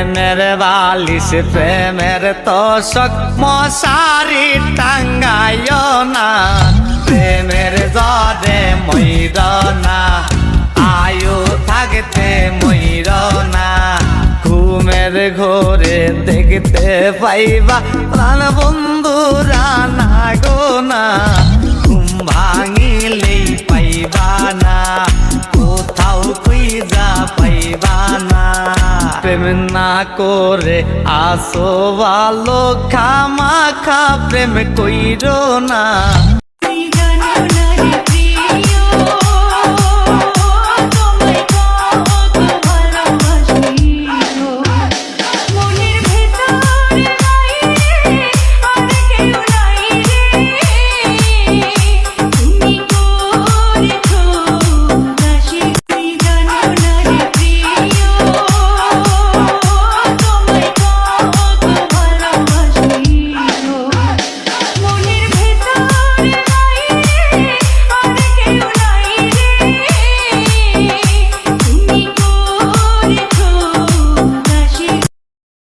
প্রেমের বালিশ প্রেমের তোষক মশারি টাঙ্গায় না প্রেমের জ্বরে ময়ূর না আয়ু থাকতে ময়ূর না ঘুমের ঘোরে দেখতে পাইবা প্রাণ বন্ধুরা না গো না ঘুম ভাঙিলেই পাইবা না কোথাও খুঁজা পাইবা না প্রেম না করে আসো ভালো খামাখা প্রেম কইরো না